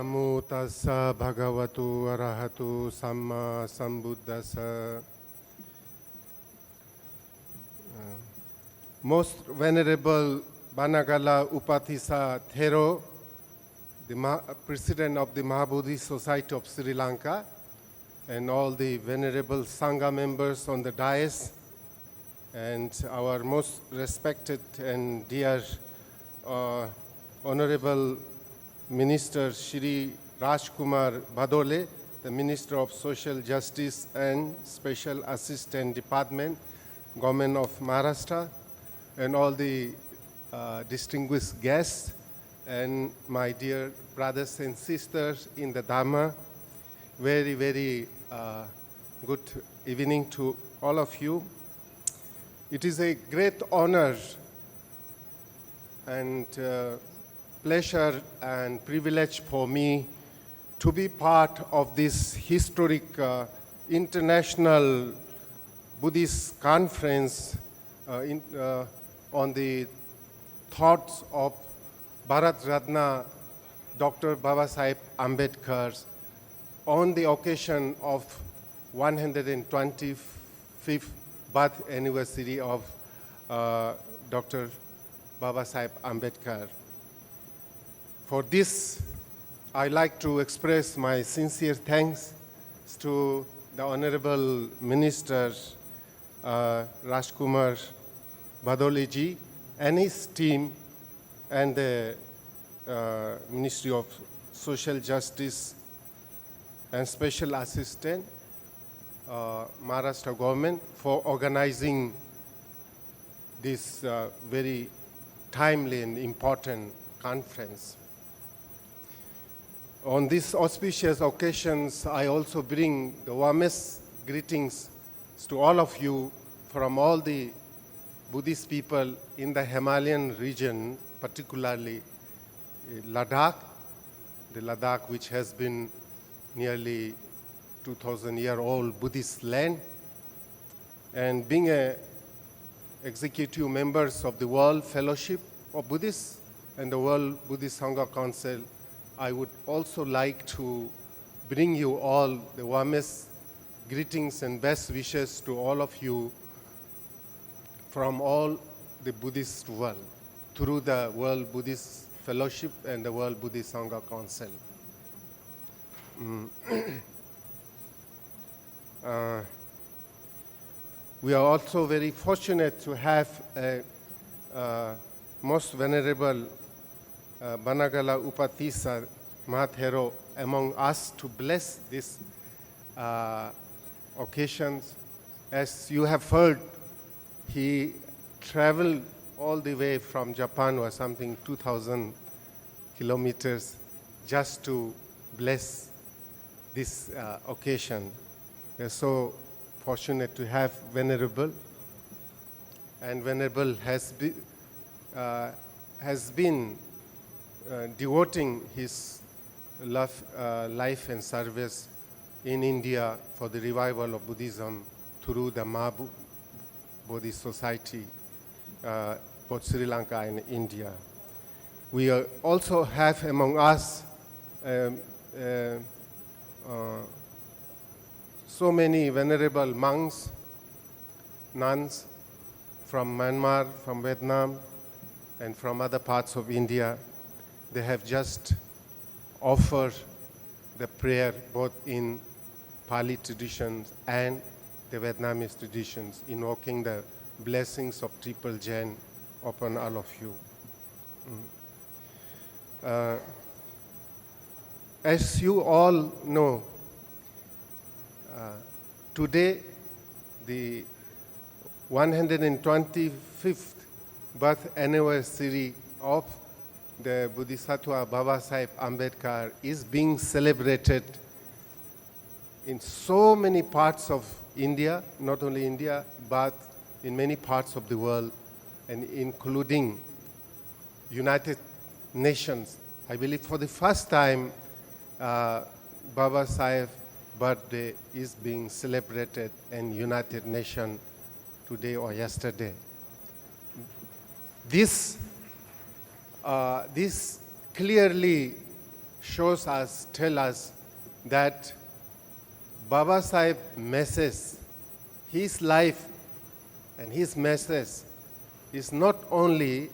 Namo tassa bhagavatu arahatu samma sambuddhassa. Most Venerable Banagala Upatissa Thero, the President of the Mahabodhi Society of Sri Lanka, and all the Venerable Sangha members on the dais, and our most respected and dear Honorable Minister Shri Rajkumar Badole, the Minister of Social Justice and Special Assistant Department, Government of Maharashtra, and all the distinguished guests, and my dear brothers and sisters in the Dhamma. Very, very good evening to all of you. It is a great honor and pleasure and privilege for me to be part of this historic international Buddhist conference on the thoughts of Bharat Ratna Dr. Babasaheb Ambedkar on the occasion of 125th birth anniversary of Dr. Babasaheb Ambedkar. For this, I like to express my sincere thanks to the Honorable Minister Rajkumar Badole ji and his team, and the Ministry of Social Justice and Special Assistant, Maharashtra government, for organizing this very timely and important conference. On these auspicious occasions, I also bring the warmest greetings to all of you from all the Buddhist people in the Himalayan region, particularly Ladakh, the Ladakh which has been nearly 2,000-year-old Buddhist land, and being executive members of the World Fellowship of Buddhists and the World Buddhist Sangha Council, I would also like to bring you all the warmest greetings and best wishes to all of you from all the Buddhist world through the World Buddhist Fellowship and the World Buddhist Sangha Council. We are also very fortunate to have a most venerable Banagala Upatissa Mahathero among us to bless these occasions. As you have heard, he traveled all the way from Japan or something, 2,000 kilometers, just to bless this occasion. We are so fortunate to have Venerable, and Venerable has been devoting his life and service in India for the revival of Buddhism through the Mahabodhi Society, both Sri Lanka and India. We also have among us so many venerable monks, nuns from Myanmar, from Vietnam, and from other parts of India. They have just offered the prayer both in Pali traditions and the Vietnamese traditions, invoking the blessings of Triple Jain upon all of you. As you all know, today the 125th birth anniversary of the Bodhisattva Babasaheb Ambedkar is being celebrated in so many parts of India, not only India, but in many parts of the world, and including United Nations. I believe for the first time, Babasaheb's birthday is being celebrated in United Nations today or yesterday. This clearly shows us, tell us that Babasaheb message, his life and his message is not only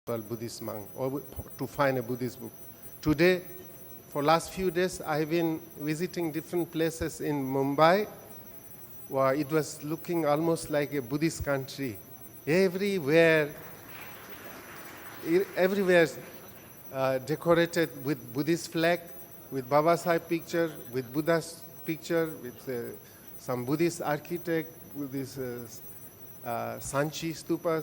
Buddhist monk or to find a Buddhist book. Today, for last few days, I've been visiting different places in Mumbai where it was looking almost like a Buddhist country. Everywhere decorated with Buddhist flag, with Babasaheb picture, with Buddha's picture, with some Buddhist architect, with this Sanchi stupa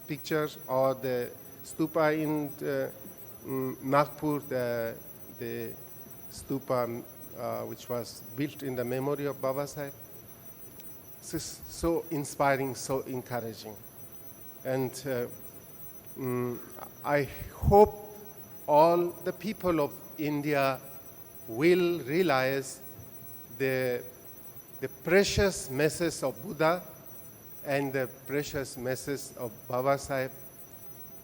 pictures, or the stupa in Nagpur, the stupa which was built in the memory of Babasaheb. This is so inspiring, so encouraging. And I hope all the people of India will realize the precious message of Buddha and the precious message of Babasaheb,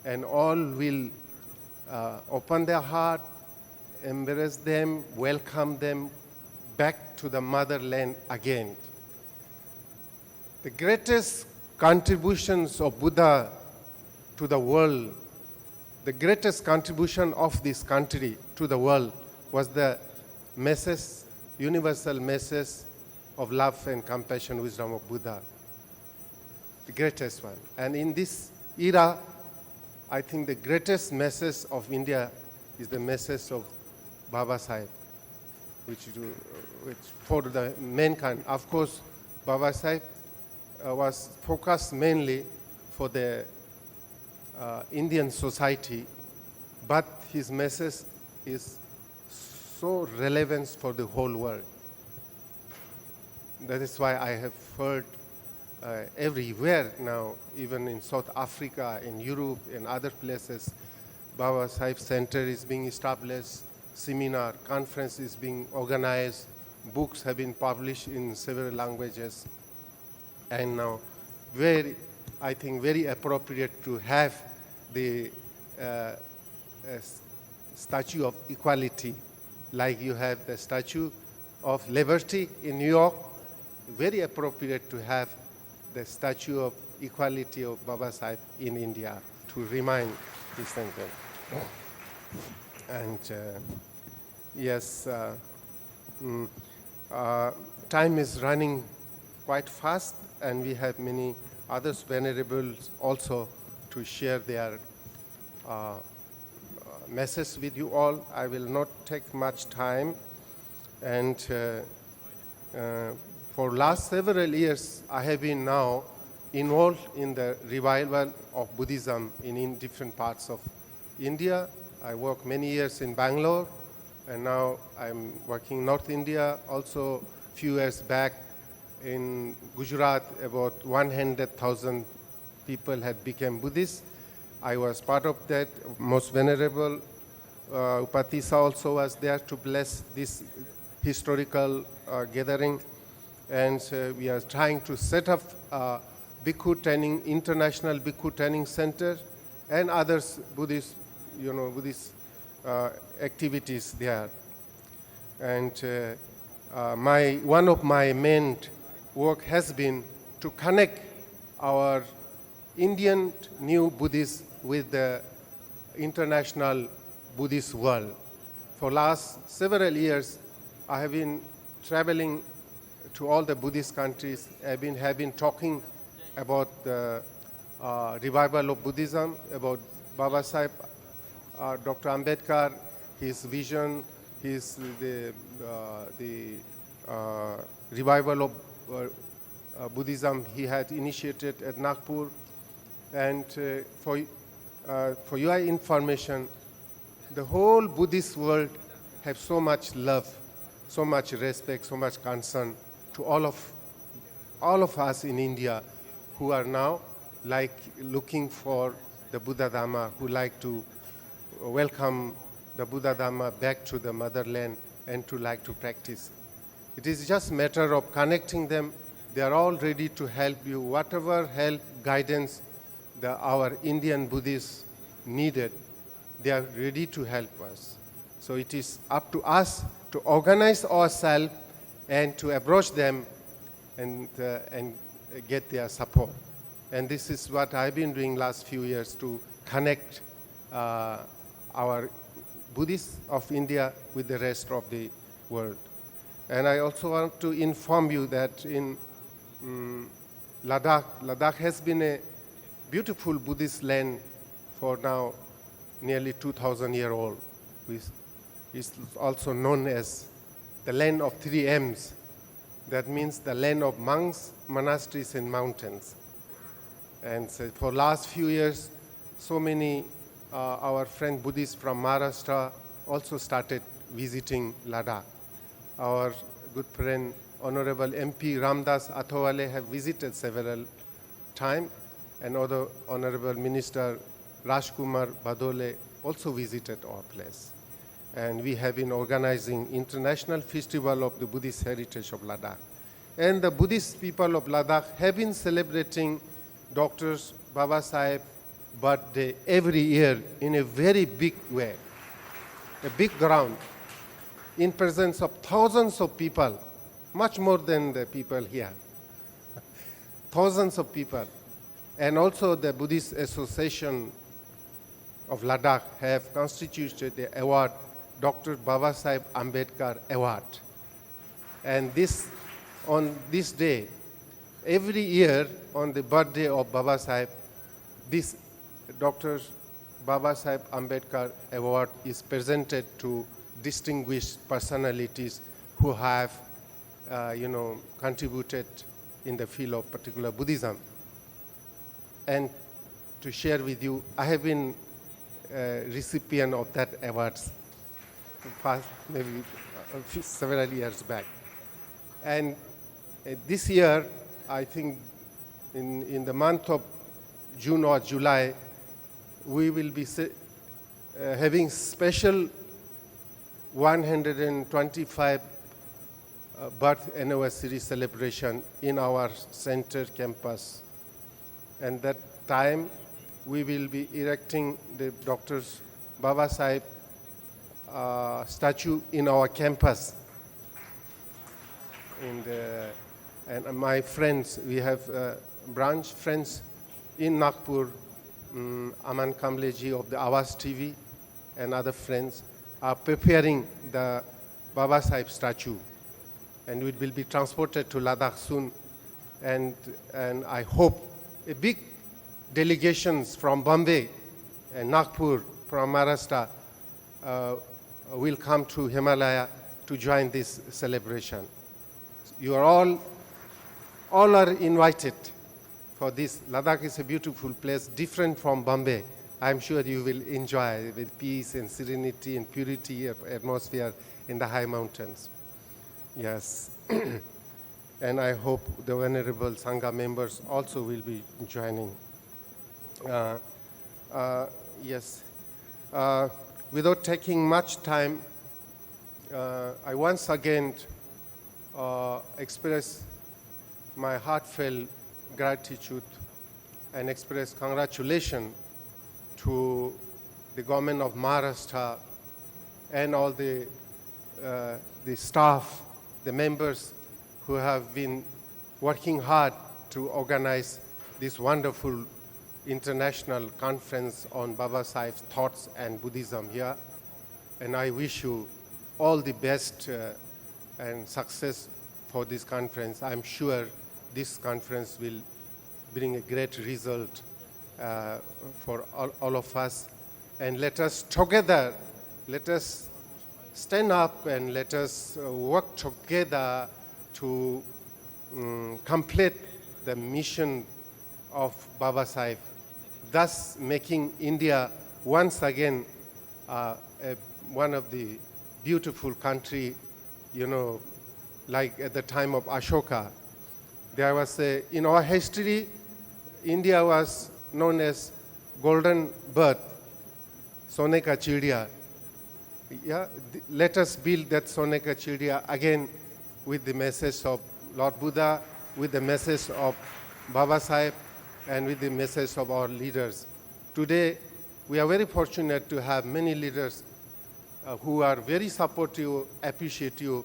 and all will open their heart, embrace them, welcome them back to the motherland again. The greatest contributions of Buddha to the world, the greatest contribution of this country to the world was the message, universal message of love and compassion, wisdom of Buddha. The greatest one. And in this era, I think the greatest message of India is the message of Babasaheb, which for the mankind. Of course, Babasaheb was focused mainly for the Indian society, but his message is so relevant for the whole world. That is why I have heard everywhere now, even in South Africa, in Europe, in other places, Babasaheb Center is being established, seminar, conference is being organized, books have been published in several languages, and now I think very appropriate to have the statue of equality, like you have the Statue of Liberty in New York. Very appropriate to have the Statue of Equality of Babasaheb in India to remind this thing. And yes, time is running quite fast, and we have many others venerables also to share their message with you all. I will not take much time, and for last several years I have been now involved in the revival of Buddhism in different parts of India. I worked many years in Bangalore, and now I'm working North India. Also, few years back in Gujarat, about 100,000 people had become Buddhists. I was part of that. Most Venerable Upatissa also was there to bless this historical gathering. And we are trying to set up Bhikkhu Training, International Bhikkhu Training Center, and others Buddhist, Buddhist activities there. And one of my main work has been to connect our Indian new Buddhists with the international Buddhist world. For last several years, I have been traveling to all the Buddhist countries. Have been talking about the revival of Buddhism, about Babasaheb, Dr. Ambedkar, his vision, the revival of Buddhism he had initiated at Nagpur. And for your information, the whole Buddhist world have so much love, so much respect, so much concern to all of us in India who are now like looking for the Buddha Dhamma, who like to welcome the Buddha Dhamma back to the motherland and to like to practice. It is just a matter of connecting them. They are all ready to help you. Whatever help, guidance our Indian Buddhists needed, they are ready to help us. So it is up to us to organize ourselves and to approach them and get their support. And this is what I've been doing last few years, to connect our Buddhists of India with the rest of the world. And I also want to inform you that in Ladakh has been a beautiful Buddhist land for now nearly 2,000 years old, which is also known as the land of 3 M's. That means the land of monks, monasteries, and mountains. And so for last few years, so many our friend Buddhists from Maharashtra also started visiting Ladakh. Our good friend, Honorable MP Ramdas Athawale have visited several times, and other Honorable Minister Rajkumar Badole also visited our place. And we have been organizing International Festival of the Buddhist Heritage of Ladakh. And the Buddhist people of Ladakh have been celebrating Dr. Babasaheb birthday every year in a very big way, a big ground, in presence of thousands of people, much more than the people here, thousands of people. And also the Buddhist Association of Ladakh have constituted the award, Dr. Babasaheb Ambedkar Award. And on this day, every year on the birthday of Babasaheb, this Dr. Babasaheb Ambedkar Award is presented to distinguished personalities who have, contributed in the field of particular Buddhism. And to share with you, I have been a recipient of that awards past maybe several years back. And this year, I think in the month of June or July, we will be having special 125 birth anniversary celebration in our center campus. And that time, we will be erecting the Dr. Babasaheb statue in our campus. And my friends, we have branch friends in Nagpur, Aman Kamleji of the Awaz TV and other friends are preparing the Babasaheb statue. And it will be transported to Ladakh soon. And I hope a big delegations from Bombay and Nagpur, from Maharashtra, will come to Himalaya to join this celebration. You are all are invited for this. Ladakh is a beautiful place, different from Bombay. I'm sure you will enjoy with peace and serenity and purity of atmosphere in the high mountains. Yes. And I hope the Venerable Sangha members also will be joining. Yes. Without taking much time, I once again express my heartfelt gratitude and express congratulations to the government of Maharashtra and all the staff, the members who have been working hard to organize this wonderful international conference on Babasaheb's thoughts and Buddhism here. And I wish you all the best and success for this conference. I'm sure this conference will bring a great result for all of us. And let us together, let us stand up and let us work together to complete the mission of Babasaheb, thus making India once again one of the beautiful country, like at the time of Ashoka. There was in our history, India was known as Golden Birth, Sone ka Chidiya. Yeah, let us build that Sone ka Chidiya again with the message of Lord Buddha, with the message of Babasaheb, and with the message of our leaders. Today, we are very fortunate to have many leaders who are very supportive, appreciative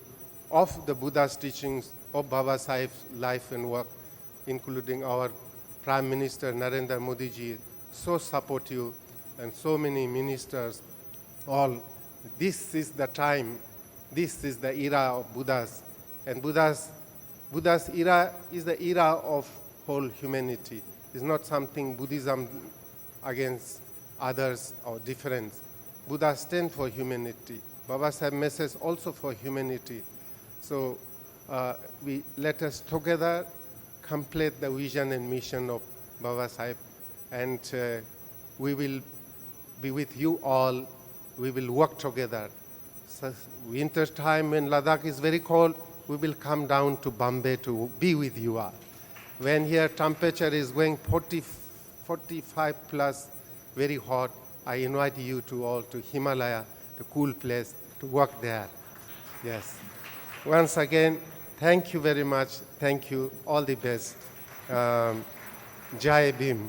of the Buddha's teachings, of Babasaheb's life and work, including our Prime Minister Narendra Modi ji, so supportive. and so many ministers, all, this is the time, this is the era of Buddhas. And Buddha's era is the era of whole humanity. It's not something Buddhism against others or difference. Buddha stands for humanity. Babasaheb message also for humanity. So let us together complete the vision and mission of Babasaheb, and we will be with you all. We will work together. So winter time when Ladakh is very cold, we will come down to Bombay to be with you all. When here temperature is going 40, 45 plus, very hot, I invite you to all to Himalaya, the cool place, to work there. Yes. Once again, thank you very much. Thank you. All the best. Jai Bhim.